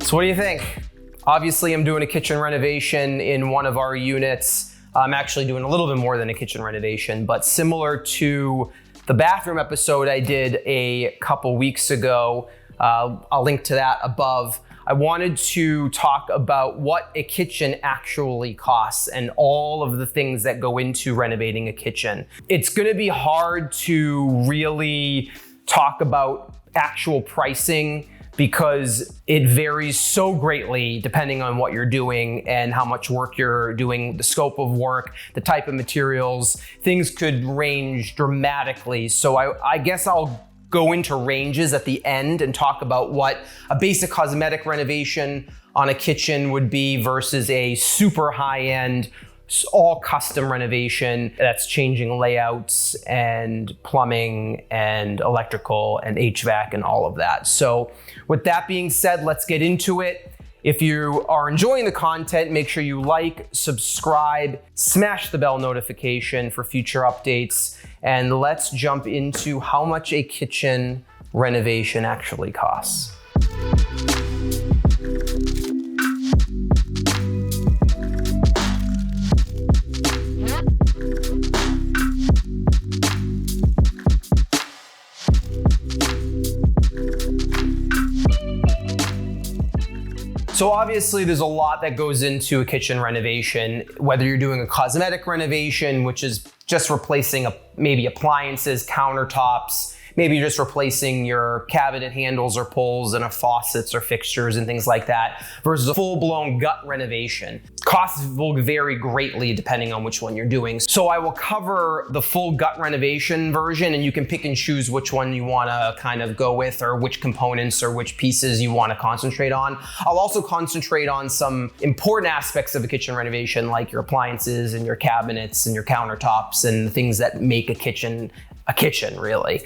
So what do you think? Obviously, I'm doing a kitchen renovation in one of our units. I'm actually doing a little bit more than a kitchen renovation, but similar to the bathroom episode I did a couple weeks ago, I'll link to that above. I wanted to talk about what a kitchen actually costs and all of the things that go into renovating a kitchen. It's gonna be hard to really talk about actual pricing because it varies so greatly depending on what you're doing and how much work you're doing, the scope of work, the type of materials. Things could range dramatically. So I guess I'll go into ranges at the end and talk about what a basic cosmetic renovation on a kitchen would be versus a super high-end, all custom renovation that's changing layouts and plumbing and electrical and HVAC and all of that. So with that being said, let's get into it. If you are enjoying the content, make sure you like, subscribe, smash the bell notification for future updates, and let's jump into how much a kitchen renovation actually costs. So obviously there's a lot that goes into a kitchen renovation, whether you're doing a cosmetic renovation, which is just replacing maybe appliances, countertops, maybe you're just replacing your cabinet handles or pulls and faucets or fixtures and things like that, versus a full-blown gut renovation. Costs will vary greatly depending on which one you're doing. So I will cover the full gut renovation version, and you can pick and choose which one you want to kind of go with, or which components or which pieces you want to concentrate on. I'll also concentrate on some important aspects of a kitchen renovation, like your appliances and your cabinets and your countertops and the things that make a kitchen really.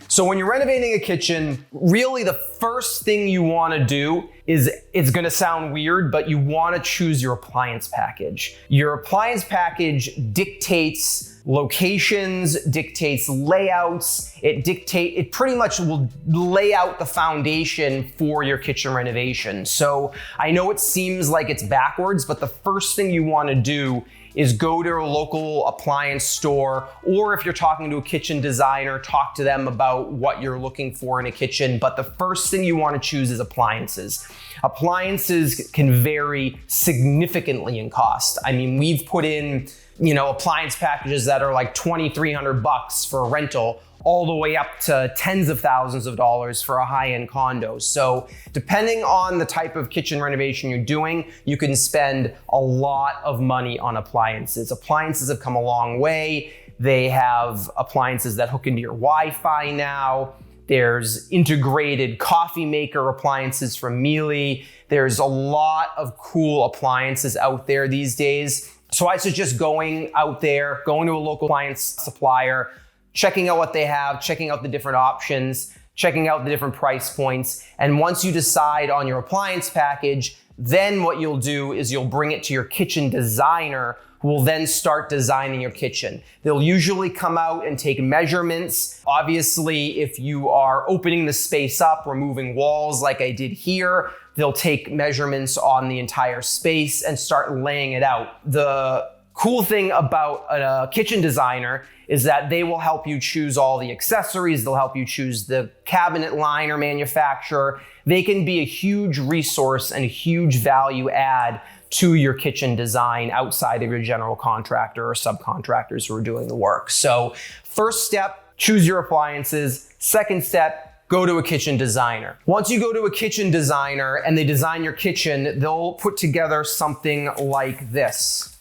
So when you're renovating a kitchen, really the first thing you want to do is, it's going to sound weird, but you want to choose your appliance package. Your appliance package dictates locations, dictates layouts, it pretty much will lay out the foundation for your kitchen renovation. So I know it seems like it's backwards, but the first thing you want to do is go to a local appliance store, or if you're talking to a kitchen designer, talk to them about what you're looking for in a kitchen. But the first thing you want to choose is appliances. Appliances can vary significantly in cost. I mean, we've put in, appliance packages that are like $2,300 for a rental, all the way up to tens of thousands of dollars for a high-end condo. So depending on the type of kitchen renovation you're doing, you can spend a lot of money on appliances. Appliances have come a long way. They have appliances that hook into your Wi-Fi now. There's integrated coffee maker appliances from Miele. There's a lot of cool appliances out there these days. So I suggest going out there, going to a local appliance supplier, checking out what they have, checking out the different options, checking out the different price points. And once you decide on your appliance package, then what you'll do is you'll bring it to your kitchen designer, who will then start designing your kitchen. They'll usually come out and take measurements. Obviously, if you are opening the space up, removing walls like I did here, they'll take measurements on the entire space and start laying it out. The cool thing about a kitchen designer is that they will help you choose all the accessories. They'll help you choose the cabinet line or manufacturer. They can be a huge resource and a huge value add to your kitchen design outside of your general contractor or subcontractors who are doing the work. So first step, choose your appliances. Second step, go to a kitchen designer. Once you go to a kitchen designer and they design your kitchen, they'll put together something like this,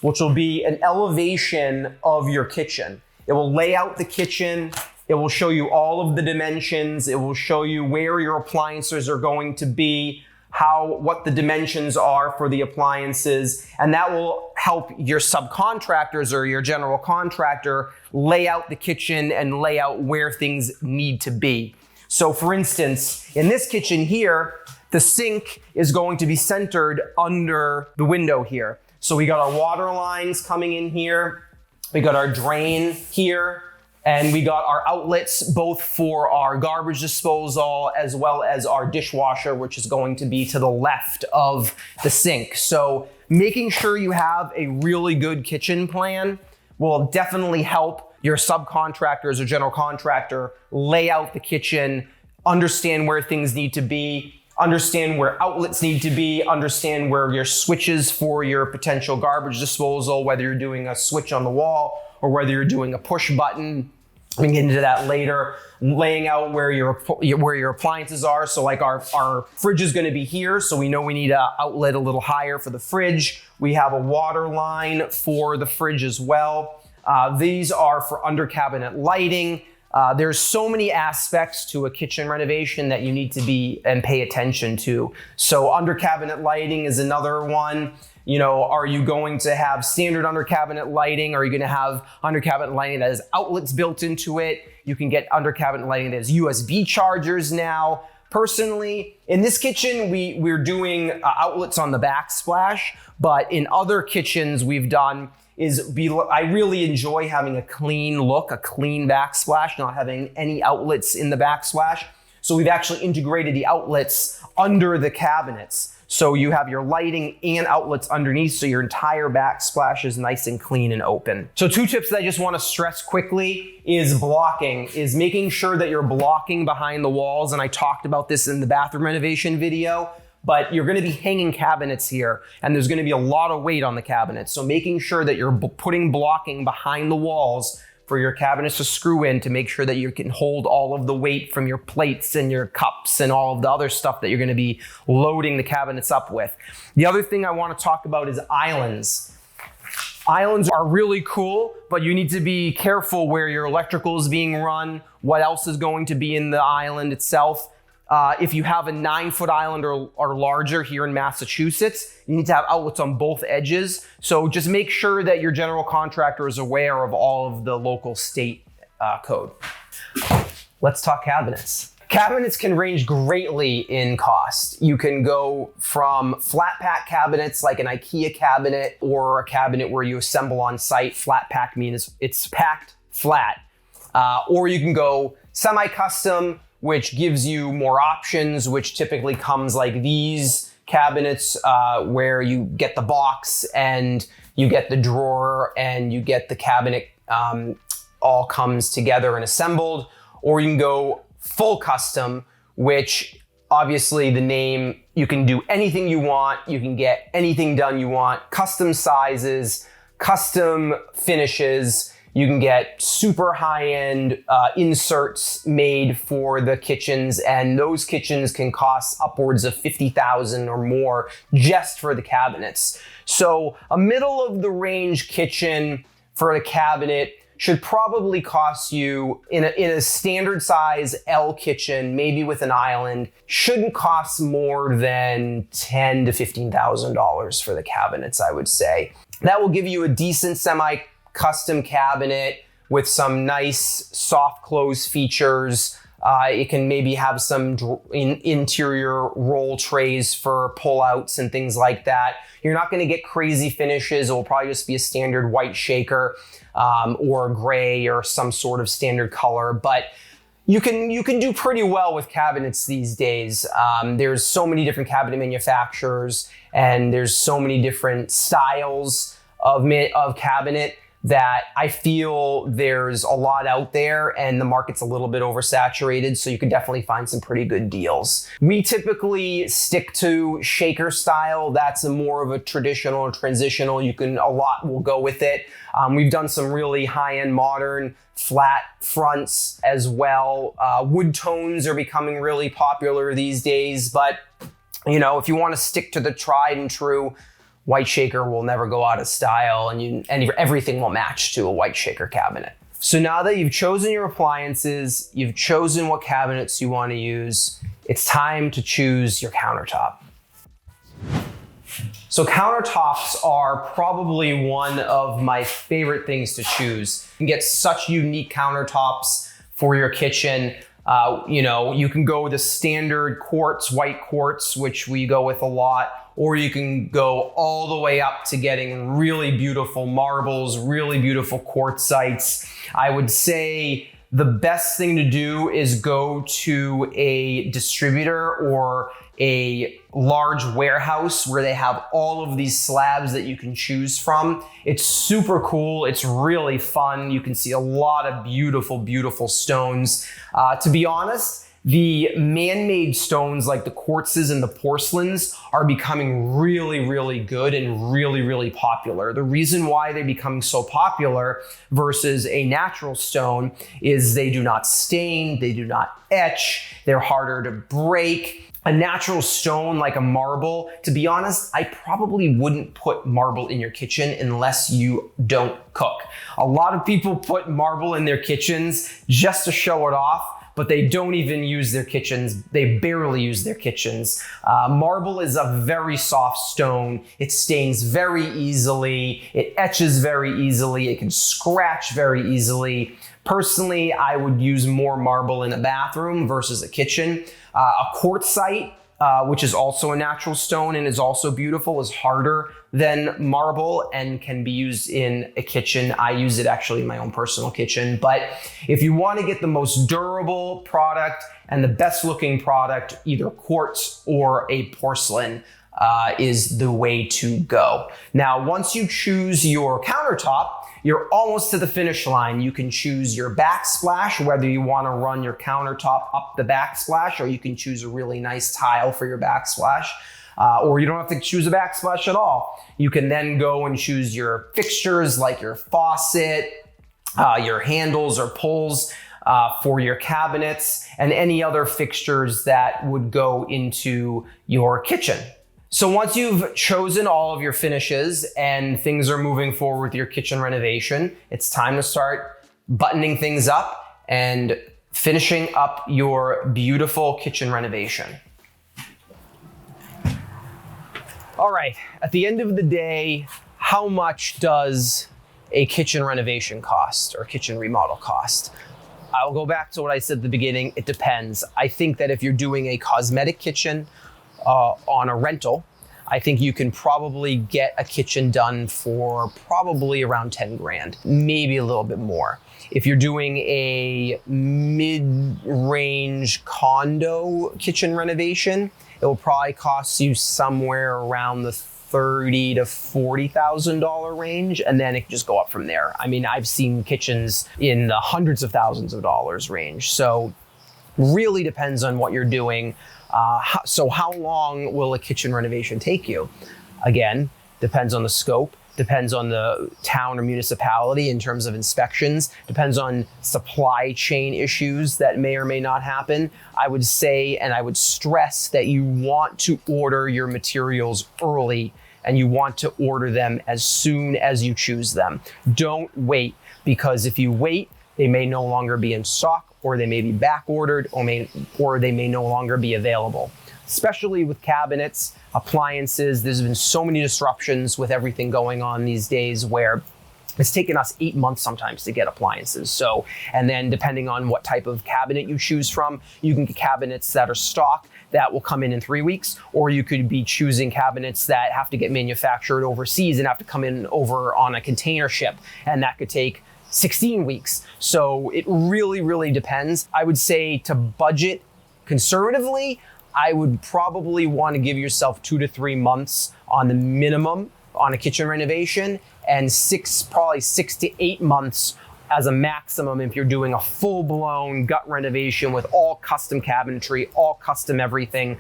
which will be an elevation of your kitchen. It will lay out the kitchen. It will show you all of the dimensions. It will show you where your appliances are going to be, what the dimensions are for the appliances, and that will help your subcontractors or your general contractor lay out the kitchen and lay out where things need to be. So for instance, in this kitchen here, the sink is going to be centered under the window here. So we got our water lines coming in here, we got our drain here, And we got our outlets both for our garbage disposal as well as our dishwasher, which is going to be to the left of the sink. So making sure you have a really good kitchen plan will definitely help your subcontractors or general contractor lay out the kitchen, understand where things need to be, understand where outlets need to be, understand where your switches for your potential garbage disposal, whether you're doing a switch on the wall or whether you're doing a push button. We can get into that later. Laying out where your appliances are. So like our fridge is gonna be here, so we know we need an outlet a little higher for the fridge. We have a water line for the fridge as well. These are for under cabinet lighting. There's so many aspects to a kitchen renovation that you need to be and pay attention to. So under cabinet lighting is another one. You know, are you going to have standard under cabinet lighting? Are you going to have under cabinet lighting that has outlets built into it? You can get under cabinet lighting that has USB chargers now. Personally, in this kitchen, we're doing outlets on the backsplash, but in other kitchens we've done I really enjoy having a clean look, a clean backsplash, not having any outlets in the backsplash. So we've actually integrated the outlets under the cabinets. So you have your lighting and outlets underneath, so your entire backsplash is nice and clean and open. So 2 tips that I just want to stress quickly is blocking, is making sure that you're blocking behind the walls. And I talked about this in the bathroom renovation video, but you're going to be hanging cabinets here and there's going to be a lot of weight on the cabinets. So making sure that you're putting blocking behind the walls for your cabinets to screw in to make sure that you can hold all of the weight from your plates and your cups and all of the other stuff that you're going to be loading the cabinets up with. The other thing I want to talk about is islands. Islands are really cool, but you need to be careful where your electrical is being run, what else is going to be in the island itself. If you have a 9-foot island or larger here in Massachusetts, you need to have outlets on both edges. So just make sure that your general contractor is aware of all of the local state code. Let's talk cabinets. Cabinets can range greatly in cost. You can go from flat pack cabinets like an IKEA cabinet or a cabinet where you assemble on site. Flat pack means it's packed flat. Or you can go semi-custom, which gives you more options, which typically comes like these cabinets where you get the box and you get the drawer and you get the cabinet all comes together and assembled. Or you can go full custom, which obviously the name, you can do anything you want, you can get anything done you want, custom sizes, custom finishes. You can get super high-end inserts made for the kitchens, and those kitchens can cost upwards of $50,000 or more just for the cabinets. So a middle-of-the-range kitchen for a cabinet should probably cost you, in a standard size L kitchen, maybe with an island, shouldn't cost more than $10,000 to $15,000 for the cabinets, I would say. That will give you a decent semi-custom cabinet with some nice soft close features. It can maybe have some interior roll trays for pullouts and things like that. You're not going to get crazy finishes. It will probably just be a standard white shaker or gray or some sort of standard color. But you can do pretty well with cabinets these days. There's so many different cabinet manufacturers, and there's so many different styles of cabinet that I feel there's a lot out there and the market's a little bit oversaturated, so you can definitely find some pretty good deals. We typically stick to shaker style. That's more of a traditional or transitional. A lot will go with it. We've done some really high-end modern flat fronts as well. Wood tones are becoming really popular these days, but you know, if you want to stick to the tried and true, white shaker will never go out of style, and everything will match to a white shaker cabinet. So now that you've chosen your appliances, you've chosen what cabinets you want to use, it's time to choose your countertop. So countertops are probably one of my favorite things to choose. You can get such unique countertops for your kitchen. You can go with the standard quartz, white quartz, which we go with a lot, or you can go all the way up to getting really beautiful marbles, really beautiful quartzites. I would say the best thing to do is go to a distributor or a large warehouse where they have all of these slabs that you can choose from. It's super cool. It's really fun. You can see a lot of beautiful, beautiful stones. To be honest, the man-made stones like the quartzes and the porcelains are becoming really, really good and really, really popular. The reason why they're becoming so popular versus a natural stone is they do not stain, they do not etch, they're harder to break. A natural stone like a marble, to be honest, I probably wouldn't put marble in your kitchen unless you don't cook. A lot of people put marble in their kitchens just to show it off, but they don't even use their kitchens. They barely use their kitchens. Marble is a very soft stone. It stains very easily. It etches very easily. It can scratch very easily. Personally, I would use more marble in a bathroom versus a kitchen. A quartzite, which is also a natural stone and is also beautiful, is harder than marble and can be used in a kitchen. I use it actually in my own personal kitchen. But if you want to get the most durable product and the best looking product, either quartz or a porcelain is the way to go. Now, once you choose your countertop, you're almost to the finish line. You can choose your backsplash, whether you want to run your countertop up the backsplash, or you can choose a really nice tile for your backsplash, or you don't have to choose a backsplash at all. You can then go and choose your fixtures like your faucet, your handles or pulls for your cabinets, and any other fixtures that would go into your kitchen. So once you've chosen all of your finishes and things are moving forward with your kitchen renovation, it's time to start buttoning things up and finishing up your beautiful kitchen renovation. All right, at the end of the day, how much does a kitchen renovation cost or kitchen remodel cost? I'll go back to what I said at the beginning. It depends. I think that if you're doing a cosmetic kitchen, on a rental, I think you can probably get a kitchen done for probably around 10 grand, maybe a little bit more. If you're doing a mid-range condo kitchen renovation, it will probably cost you somewhere around the $30,000 to $40,000 range, and then it can just go up from there. I mean, I've seen kitchens in the hundreds of thousands of dollars range. So really depends on what you're doing. So how long will a kitchen renovation take you? Again, depends on the scope, depends on the town or municipality in terms of inspections, depends on supply chain issues that may or may not happen. I would say, and I would stress, that you want to order your materials early and you want to order them as soon as you choose them. Don't wait, because if you wait, they may no longer be in stock, or they may be back ordered, or they may no longer be available. Especially with cabinets, appliances, there's been so many disruptions with everything going on these days where it's taken us 8 months sometimes to get appliances. So, and then depending on what type of cabinet you choose from, you can get cabinets that are stock that will come in 3 weeks, or you could be choosing cabinets that have to get manufactured overseas and have to come in over on a container ship, and that could take 16 weeks. So it really, really depends. I would say to budget conservatively, I would probably want to give yourself 2 to 3 months on the minimum on a kitchen renovation, and probably 6 to 8 months as a maximum if you're doing a full-blown gut renovation with all custom cabinetry, all custom everything.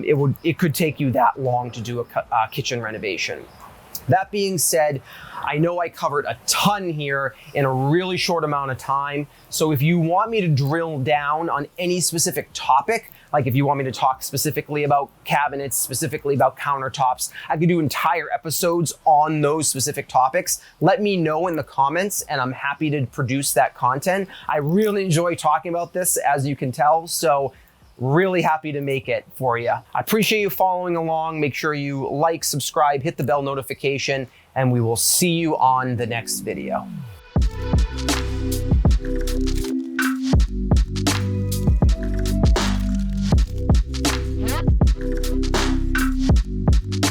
It could take you that long to do a kitchen renovation. That being said, I know I covered a ton here in a really short amount of time. So if you want me to drill down on any specific topic, like if you want me to talk specifically about cabinets, specifically about countertops, I could do entire episodes on those specific topics. Let me know in the comments and I'm happy to produce that content. I really enjoy talking about this, as you can tell. So really happy to make it for you. I appreciate you following along. Make sure you like, subscribe, hit the bell notification, and we will see you on the next video.